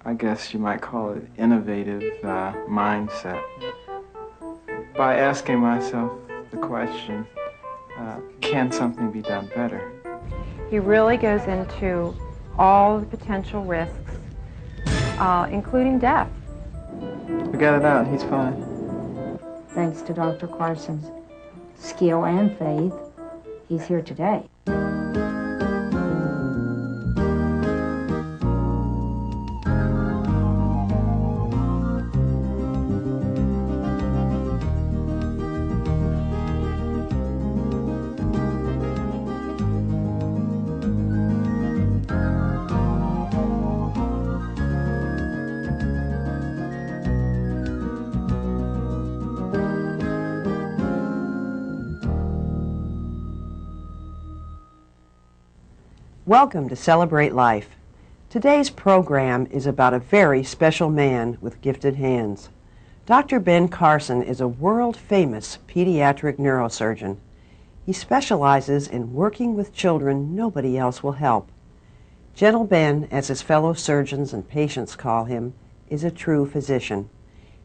I guess you might call it innovative mindset by asking myself the question, can something be done better? He really goes into all the potential risks, including death. We got it out, he's fine. Thanks to Dr. Carson's skill and faith, he's here today. Welcome to Celebrate Life. Today's program is about a very special man with gifted hands. Dr. Ben Carson is a world-famous pediatric neurosurgeon. He specializes in working with children nobody else will help. Gentle Ben, as his fellow surgeons and patients call him, is a true physician.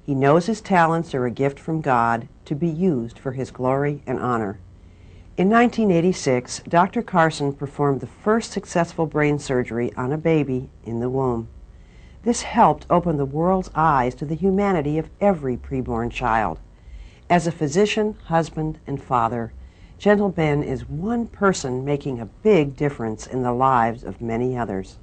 He knows his talents are a gift from God to be used for his glory and honor. In 1986, Dr. Carson performed the first successful brain surgery on a baby in the womb. This helped open the world's eyes to the humanity of every preborn child. As a physician, husband, and father, Gentle Ben is one person making a big difference in the lives of many others.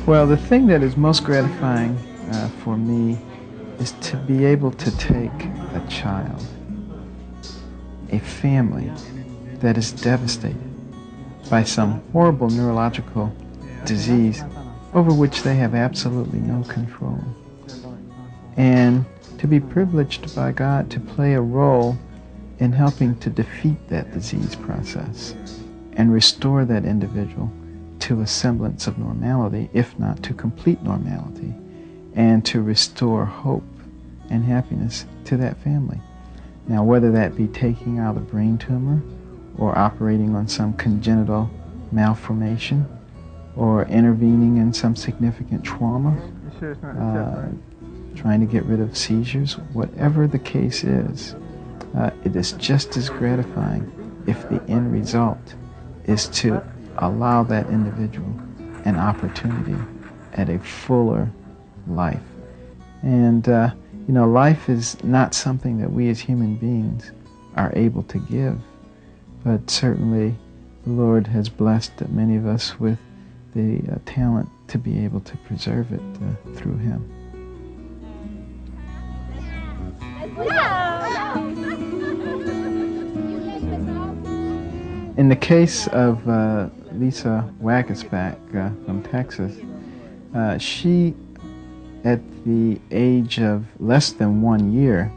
Well, the thing that is most gratifying for me is to be able to take a child, a family that is devastated by some horrible neurological disease over which they have absolutely no control, and to be privileged by God to play a role in helping to defeat that disease process and restore that individual to a semblance of normality, if not to complete normality, and to restore hope and happiness to that family. Now, whether that be taking out a brain tumor or operating on some congenital malformation or intervening in some significant trauma, trying to get rid of seizures, whatever the case is, it is just as gratifying if the end result is to allow that individual an opportunity at a fuller life. And, life is not something that we as human beings are able to give, but certainly the Lord has blessed many of us with the talent to be able to preserve it through Him. In the case of Lisa Wackersback from Texas, she, at the age of less than 1 year,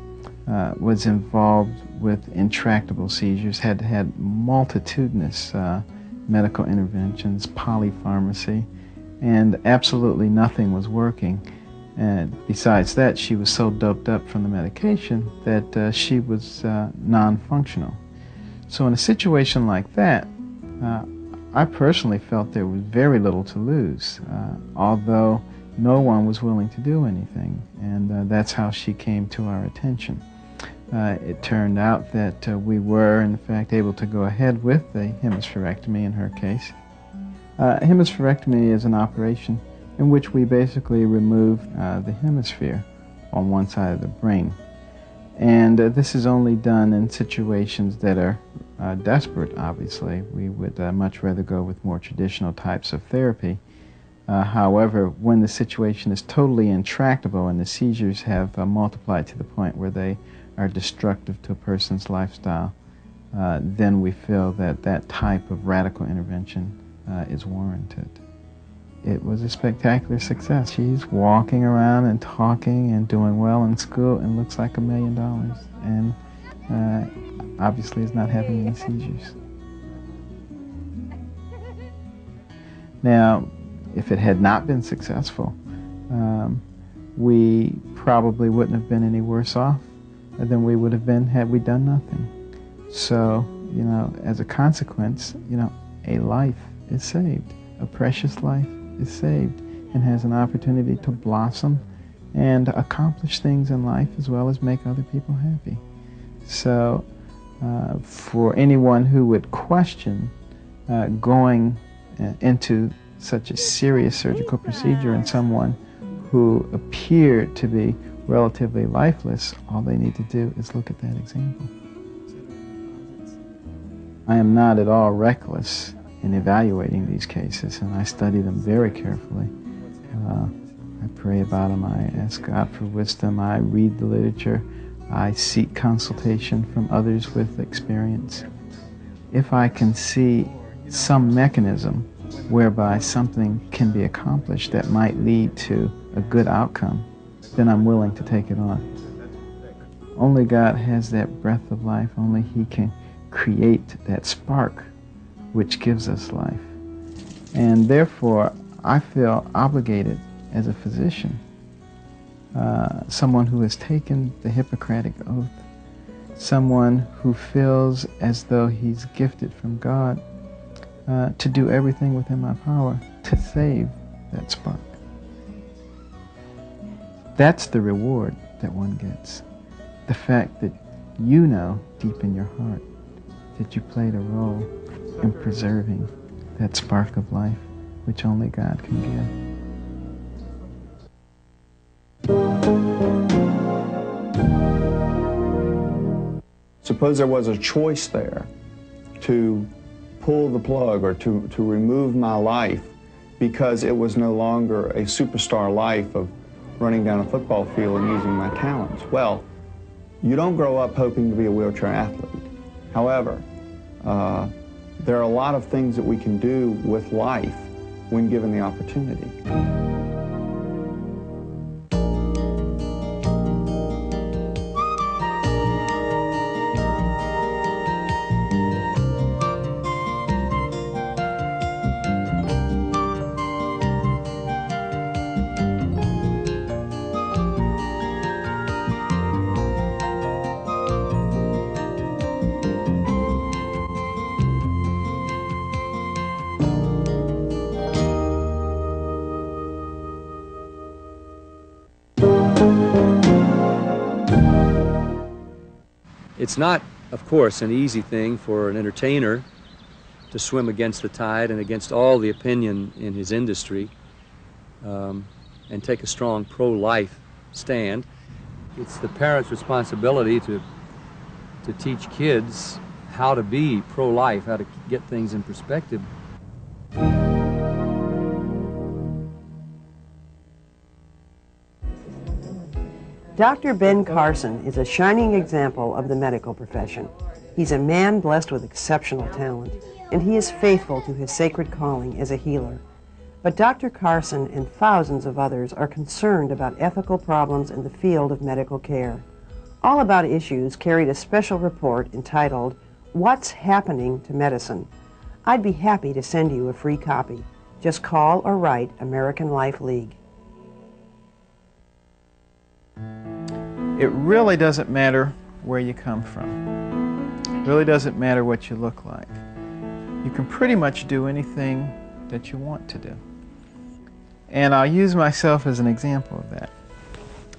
was involved with intractable seizures, had multitudinous medical interventions, polypharmacy, and absolutely nothing was working. And besides that, she was so doped up from the medication that she was non-functional. So in a situation like that, I personally felt there was very little to lose, although no one was willing to do anything, and that's how she came to our attention. It turned out that we were, in fact, able to go ahead with a hemispherectomy in her case. A hemispherectomy is an operation in which we basically remove the hemisphere on one side of the brain. And this is only done in situations that are desperate, obviously. We would much rather go with more traditional types of therapy. However, when the situation is totally intractable and the seizures have multiplied to the point where they are destructive to a person's lifestyle, then we feel that that type of radical intervention is warranted. It was a spectacular success. She's walking around and talking and doing well in school and looks like $1 million, and obviously is not having any seizures. Now, if it had not been successful, we probably wouldn't have been any worse off. than we would have been had we done nothing. So, you know, as a consequence, you know, a life is saved. A precious life is saved and has an opportunity to blossom and accomplish things in life as well as make other people happy. So, for anyone who would question going into such a serious surgical procedure in someone who appeared to be relatively lifeless, all they need to do is look at that example. I am not at all reckless in evaluating these cases, and I study them very carefully. I pray about them, I ask God for wisdom, I read the literature, I seek consultation from others with experience. If I can see some mechanism whereby something can be accomplished that might lead to a good outcome, then I'm willing to take it on. Only God has that breath of life. Only He can create that spark which gives us life. And therefore, I feel obligated as a physician, someone who has taken the Hippocratic Oath, someone who feels as though he's gifted from God, to do everything within my power to save that spark. That's the reward that one gets. The fact that you know deep in your heart that you played a role in preserving that spark of life which only God can give. Suppose there was a choice there to pull the plug or to remove my life because it was no longer a superstar life of running down a football field and using my talents. Well, you don't grow up hoping to be a wheelchair athlete. However, there are a lot of things that we can do with life when given the opportunity. It's not, of course, an easy thing for an entertainer to swim against the tide and against all the opinion in his industry and take a strong pro-life stand. It's the parents' responsibility to teach kids how to be pro-life, how to get things in perspective. Dr. Ben Carson is a shining example of the medical profession. He's a man blessed with exceptional talent, and he is faithful to his sacred calling as a healer. But Dr. Carson and thousands of others are concerned about ethical problems in the field of medical care. All About Issues carried a special report entitled, What's Happening to Medicine? I'd be happy to send you a free copy. Just call or write American Life League. It really doesn't matter where you come from. It really doesn't matter what you look like. You can pretty much do anything that you want to do. And I'll use myself as an example of that.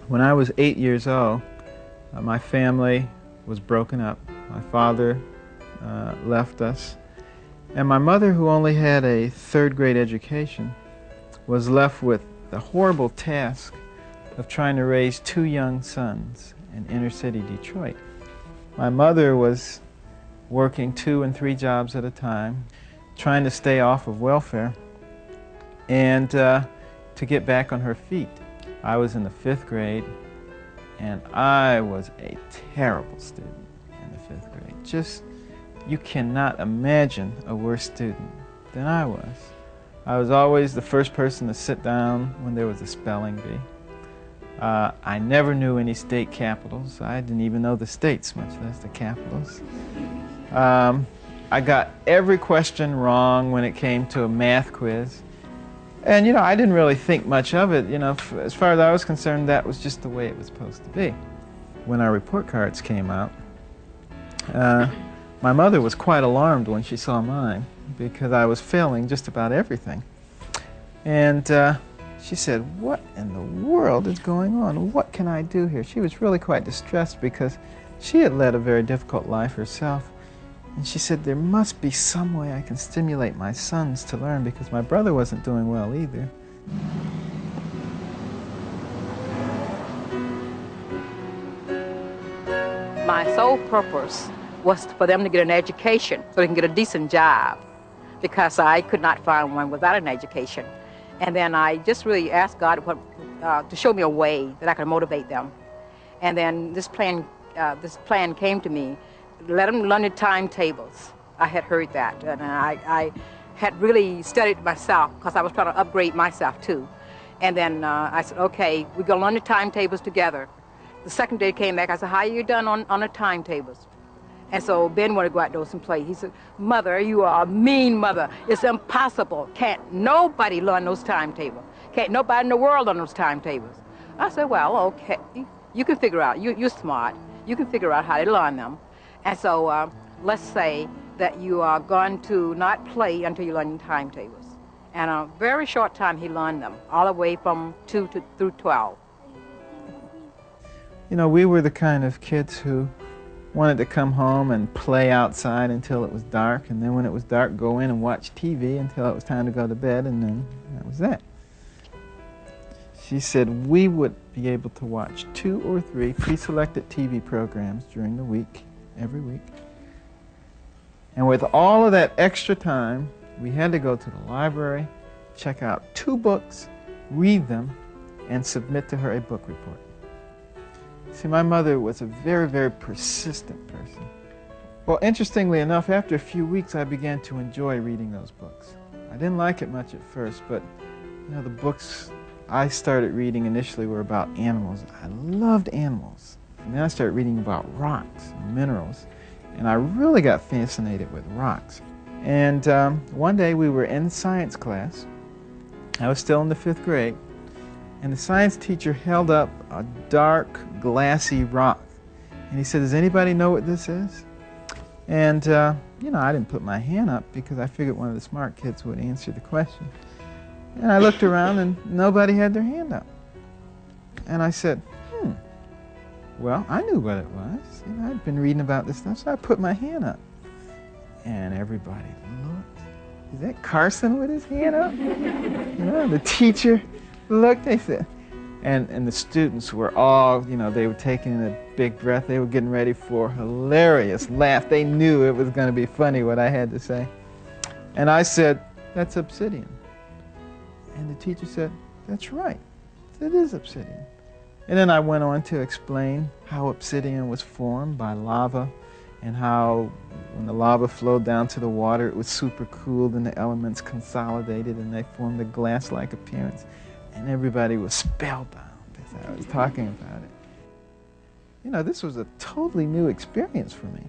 When I was 8 years old, my family was broken up. My father left us. And my mother, who only had a third-grade education, was left with the horrible task of trying to raise 2 young sons in inner-city Detroit. My mother was working 2 and 3 jobs at a time, trying to stay off of welfare and to get back on her feet. I was in the 5th grade, and I was a terrible student in the 5th grade. Just, you cannot imagine a worse student than I was. I was always the first person to sit down when there was a spelling bee. I never knew any state capitals. I didn't even know the states, much less the capitals. I got every question wrong when it came to a math quiz. And, you know, I didn't really think much of it. You know, as far as I was concerned, that was just the way it was supposed to be. when our report cards came out, my mother was quite alarmed when she saw mine because I was failing just about everything. And she said, "What in the world is going on? What can I do here?" She was really quite distressed because she had led a very difficult life herself. And she said, "There must be some way I can stimulate my sons to learn because my brother wasn't doing well either." My sole purpose was for them to get an education so they can get a decent job because I could not find one without an education. And then I just really asked God to show me a way that I could motivate them. And then this plan came to me. Let them learn the timetables. I had heard that, and I had really studied myself because I was trying to upgrade myself too. And then I said, okay, we're going to learn the timetables together. The second day came back, I said, how are you done on the timetables? And so Ben wanted to go outdoors and play. He said, "Mother, you are a mean mother. It's impossible. Can't nobody learn those timetables. Can't nobody in the world learn those timetables." I said, well, okay, you can figure out. You're smart. You can figure out how to learn them. And so let's say that you are going to not play until you learn timetables. And a very short time he learned them, all the way from 2 through 12. You know, we were the kind of kids who wanted to come home and play outside until it was dark, and then when it was dark, go in and watch TV until it was time to go to bed, and then that was that. She said we would be able to watch 2 or 3 pre-selected TV programs during the week, every week. And with all of that extra time, we had to go to the library, check out 2 books, read them, and submit to her a book report. See, my mother was a very, very persistent person. Well, interestingly enough, after a few weeks, I began to enjoy reading those books. I didn't like it much at first, but you know, the books I started reading initially were about animals. I loved animals. And then I started reading about rocks and minerals, and I really got fascinated with rocks. And one day we were in science class. I was still in the 5th grade, and the science teacher held up a dark, glassy rock. And he said, "Does anybody know what this is?" And, you know, I didn't put my hand up because I figured one of the smart kids would answer the question. And I looked around and nobody had their hand up. And I said, well, I knew what it was. You know, I'd been reading about this stuff, so I put my hand up. And everybody looked. Is that Carson with his hand up? You know, the teacher looked, they said. And the students were all, you know, they were taking a big breath. They were getting ready for a hilarious laugh. They knew it was going to be funny what I had to say. And I said, "That's obsidian." And the teacher said, "That's right. It is obsidian." And then I went on to explain how obsidian was formed by lava, and how when the lava flowed down to the water, it was supercooled and the elements consolidated and they formed a glass-like appearance. And everybody was spellbound as I was talking about it. You know, this was a totally new experience for me.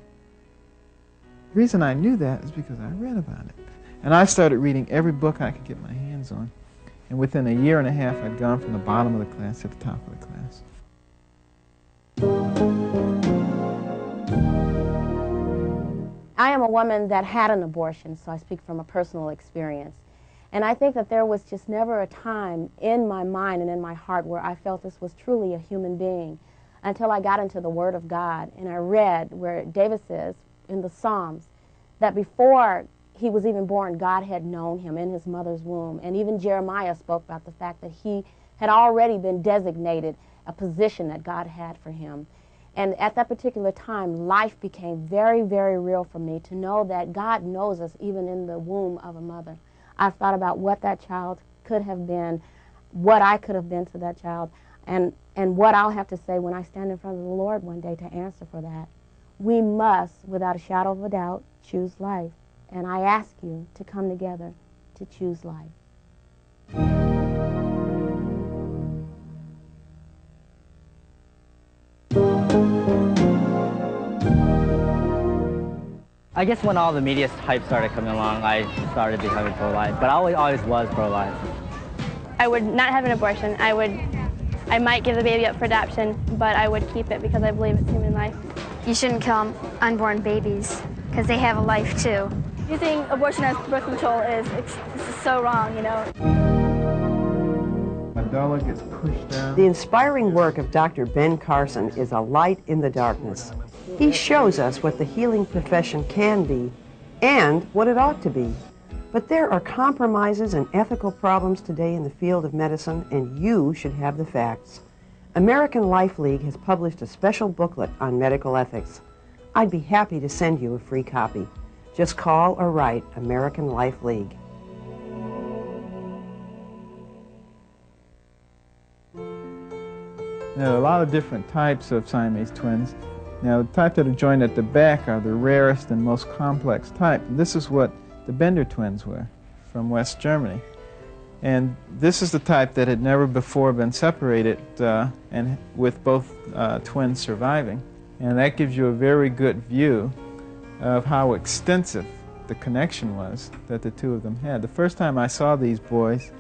The reason I knew that is because I read about it. And I started reading every book I could get my hands on. And within a year and a half, I'd gone from the bottom of the class to the top of the class. I am a woman that had an abortion, so I speak from a personal experience. And I think that there was just never a time in my mind and in my heart where I felt this was truly a human being until I got into the Word of God and I read where David says in the Psalms that before he was even born, God had known him in his mother's womb. And even Jeremiah spoke about the fact that he had already been designated a position that God had for him. And at that particular time, life became very, very real for me to know that God knows us even in the womb of a mother. I've thought about what that child could have been, what I could have been to that child, and what I'll have to say when I stand in front of the Lord one day to answer for that. We must, without a shadow of a doubt, choose life. And I ask you to come together to choose life. I guess when all the media hype started coming along, I started becoming pro-life, but I always was pro-life. I would not have an abortion. I I might give the baby up for adoption, but I would keep it because I believe it's human life. You shouldn't kill unborn babies because they have a life too. Using abortion as birth control is so wrong, you know. My dollar gets pushed down. The inspiring work of Dr. Ben Carson is a light in the darkness. He shows us what the healing profession can be and what it ought to be. But there are compromises and ethical problems today in the field of medicine, and you should have the facts. American Life League has published a special booklet on medical ethics. I'd be happy to send you a free copy. Just call or write American Life League. There are a lot of different types of Siamese twins. Now, the type that are joined at the back are the rarest and most complex type. This is what the Bender twins were from West Germany. And this is the type that had never before been separated and with both twins surviving. And that gives you a very good view of how extensive the connection was that the two of them had. The first time I saw these boys,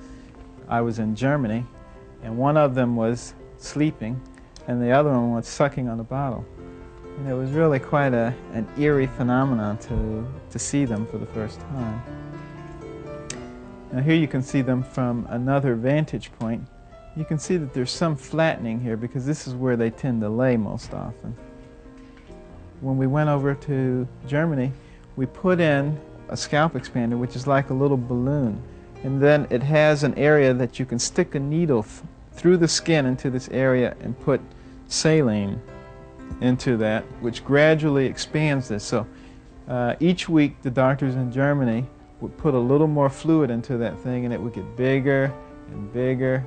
I was in Germany, and one of them was sleeping, and the other one was sucking on a bottle. And it was really quite an eerie phenomenon to see them for the first time. Now here you can see them from another vantage point. You can see that there's some flattening here because this is where they tend to lay most often. When we went over to Germany, we put in a scalp expander, which is like a little balloon. And then it has an area that you can stick a needle through the skin into this area and put saline into that, which gradually expands this. So each week the doctors in Germany would put a little more fluid into that thing, and it would get bigger and bigger,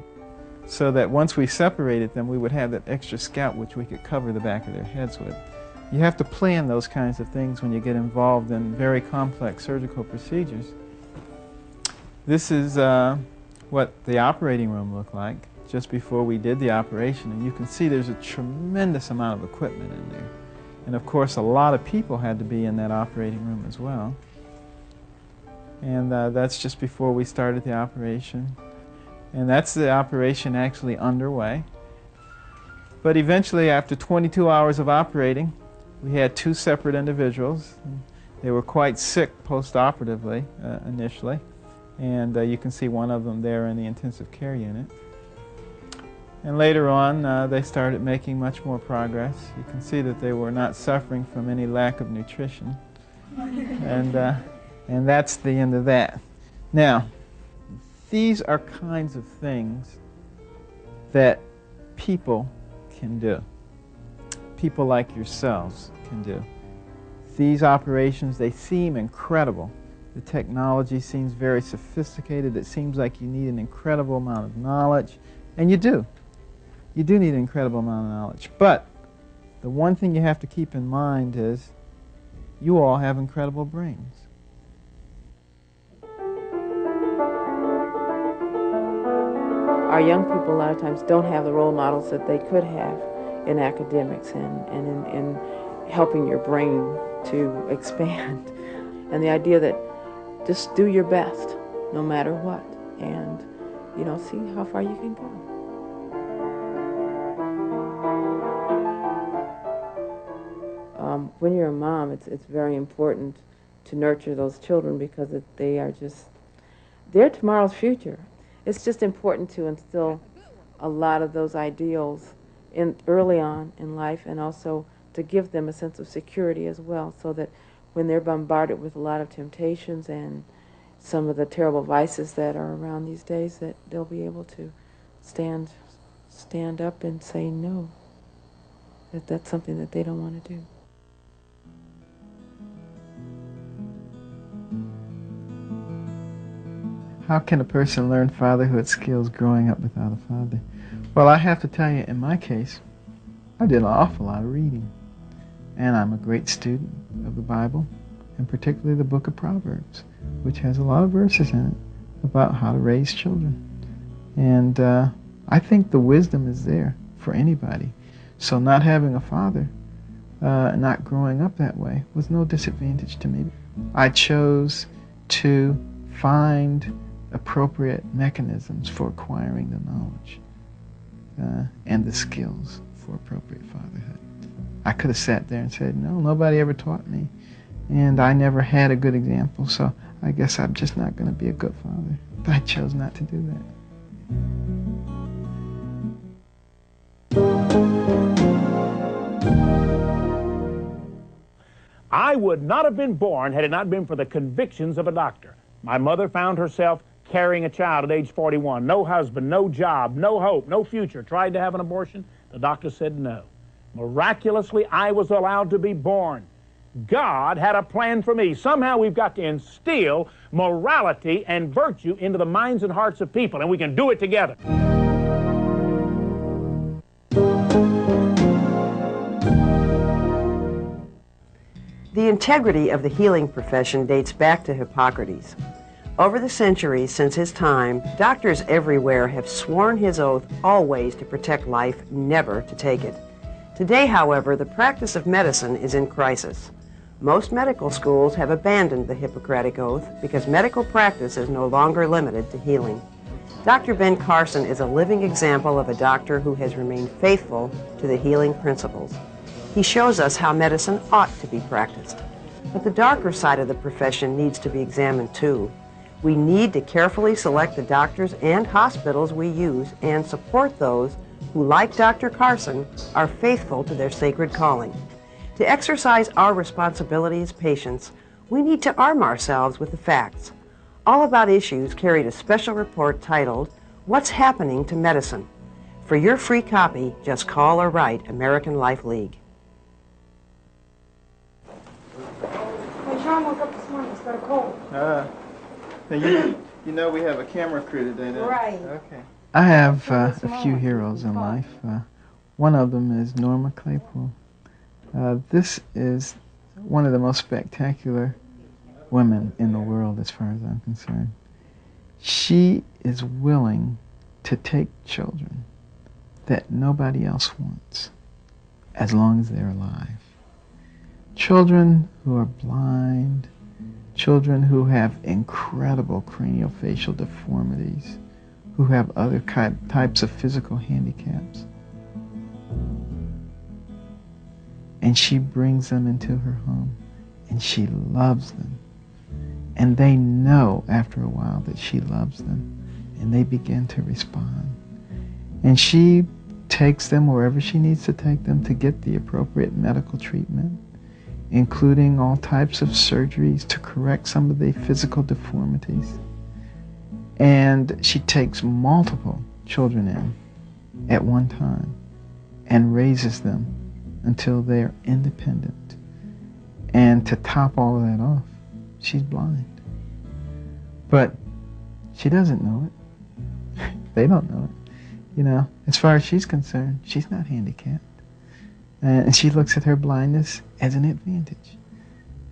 so that once we separated them, we would have that extra scalp which we could cover the back of their heads with. You have to plan those kinds of things when you get involved in very complex surgical procedures. This is what the operating room looked like just before we did the operation, and you can see there's a tremendous amount of equipment in there. And of course a lot of people had to be in that operating room as well. And that's just before we started the operation. And that's the operation actually underway. But eventually, after 22 hours of operating, we had two separate individuals. They were quite sick post-operatively initially. And you can see one of them there in the intensive care unit. And later on, they started making much more progress. You can see that they were not suffering from any lack of nutrition. And that's the end of that. Now, these are kinds of things that people can do. People like yourselves can do. These operations, they seem incredible. The technology seems very sophisticated. It seems like you need an incredible amount of knowledge. And you do. You do need an incredible amount of knowledge. But the one thing you have to keep in mind is you all have incredible brains. Our young people a lot of times don't have the role models that they could have in academics and in helping your brain to expand. And the idea that just do your best no matter what, and see how far you can go. When you're a mom, it's very important to nurture those children because they're tomorrow's future. It's just important to instill a lot of those ideals early on in life, and also to give them a sense of security as well, so that when they're bombarded with a lot of temptations and some of the terrible vices that are around these days, that they'll be able to stand up and say no, that that's something that they don't want to do. How can a person learn fatherhood skills growing up without a father? Well, I have to tell you, in my case, I did an awful lot of reading. And I'm a great student of the Bible, and particularly the book of Proverbs, which has a lot of verses in it about how to raise children. And I think the wisdom is there for anybody. So not having a father, not growing up that way, was no disadvantage to me. I chose to find appropriate mechanisms for acquiring the knowledge. and the skills for appropriate fatherhood. I could have sat there and said, no, nobody ever taught me, and I never had a good example, so I guess I'm just not going to be a good father. But I chose not to do that. I would not have been born had it not been for the convictions of a doctor. My mother found herself carrying a child at age 41. No husband, no job, no hope, no future. Tried to have an abortion. The doctor said no. Miraculously, I was allowed to be born. God had a plan for me. Somehow we've got to instill morality and virtue into the minds and hearts of people, and we can do it together. The integrity of the healing profession dates back to Hippocrates. Over the centuries since his time, doctors everywhere have sworn his oath always to protect life, never to take it. Today, however, the practice of medicine is in crisis. Most medical schools have abandoned the Hippocratic Oath because medical practice is no longer limited to healing. Dr. Ben Carson is a living example of a doctor who has remained faithful to the healing principles. He shows us how medicine ought to be practiced. But the darker side of the profession needs to be examined too. We need to carefully select the doctors and hospitals we use and support those who, like Dr. Carson, are faithful to their sacred calling. To exercise our responsibility as patients, we need to arm ourselves with the facts. All About Issues carried a special report titled, What's Happening to Medicine? For your free copy, just call or write American Life League. When Sean woke up this morning, he started cold. Now you know we have a camera crew today, don't you? Right. Okay. I have a few heroes in life. One of them is Norma Claypool. This is one of the most spectacular women in the world as far as I'm concerned. She is willing to take children that nobody else wants as long as they're alive. Children who are blind, children who have incredible craniofacial deformities, who have other types of physical handicaps. And she brings them into her home, and she loves them. And they know after a while that she loves them, and they begin to respond. And she takes them wherever she needs to take them to get the appropriate medical treatment, including all types of surgeries to correct some of the physical deformities. And she takes multiple children in at one time and raises them until they're independent. And to top all of that off, she's blind. But she doesn't know it. They don't know it. You know, as far as she's concerned, she's not handicapped. And she looks at her blindness as an advantage,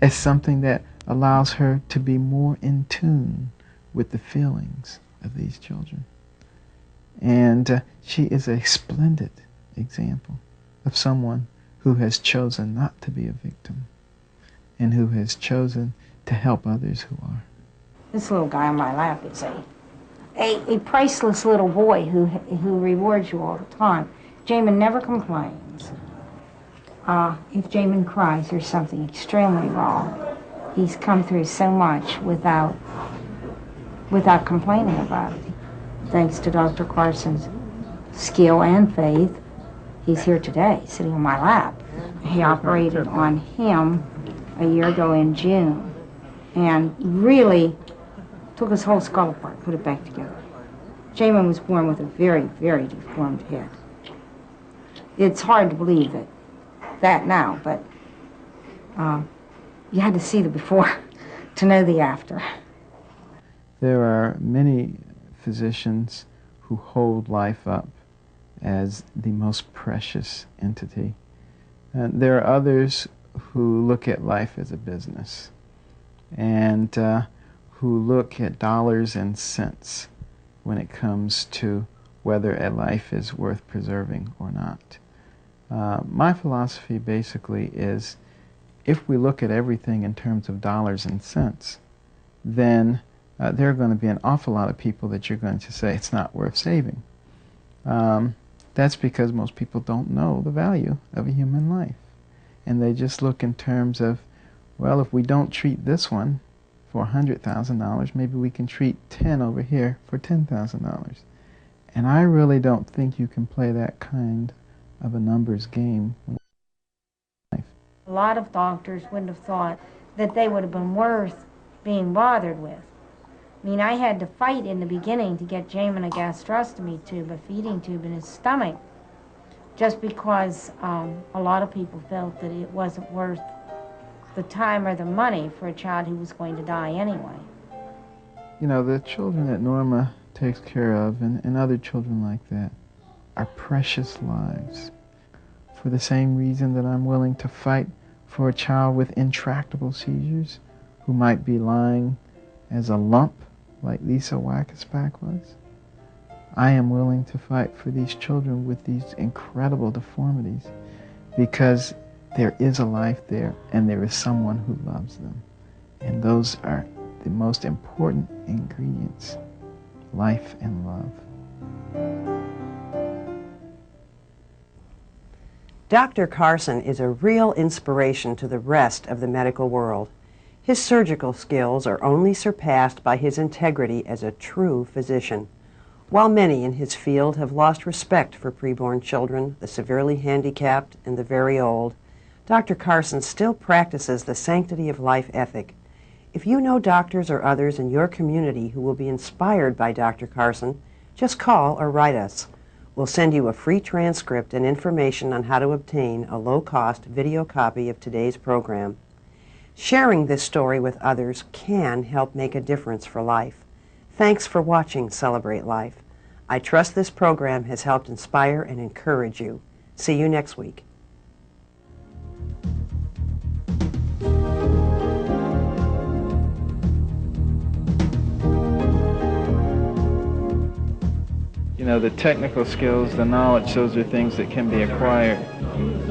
as something that allows her to be more in tune with the feelings of these children. And she is a splendid example of someone who has chosen not to be a victim and who has chosen to help others who are. This little guy on my lap is a priceless little boy who rewards you all the time. Jamin never complains. If Jamin cries, there's something extremely wrong. He's come through so much without complaining about it. Thanks to Dr. Carson's skill and faith, he's here today, sitting on my lap. He operated on him a year ago in June and really took his whole skull apart, put it back together. Jamin was born with a very, very deformed head. It's hard to believe that now, but you had to see the before to know the after. There are many physicians who hold life up as the most precious entity. And there are others who look at life as a business and who look at dollars and cents when it comes to whether a life is worth preserving or not. My philosophy basically is if we look at everything in terms of dollars and cents, then there are going to be an awful lot of people that you're going to say it's not worth saving. That's because most people don't know the value of a human life. And they just look in terms of, well, if we don't treat this one for $100,000, maybe we can treat 10 over here for $10,000. And I really don't think you can play that kind of a numbers game. A lot of doctors wouldn't have thought that they would have been worth being bothered with. I mean, I had to fight in the beginning to get Jamin a gastrostomy tube, a feeding tube in his stomach, just because a lot of people felt that it wasn't worth the time or the money for a child who was going to die anyway. You know, the children that Norma takes care of and other children like that are precious lives. For the same reason that I'm willing to fight for a child with intractable seizures who might be lying as a lump like Lisa Wackersbach was, I am willing to fight for these children with these incredible deformities because there is a life there and there is someone who loves them. And those are the most important ingredients, life and love. Dr. Carson is a real inspiration to the rest of the medical world. His surgical skills are only surpassed by his integrity as a true physician. While many in his field have lost respect for preborn children, the severely handicapped, and the very old, Dr. Carson still practices the sanctity of life ethic. If you know doctors or others in your community who will be inspired by Dr. Carson, just call or write us. We'll send you a free transcript and information on how to obtain a low-cost video copy of today's program. Sharing this story with others can help make a difference for life. Thanks for watching Celebrate Life. I trust this program has helped inspire and encourage you. See you next week. You know, the technical skills, the knowledge, those are things that can be acquired.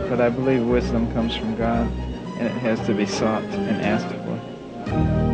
But I believe wisdom comes from God, and it has to be sought and asked for.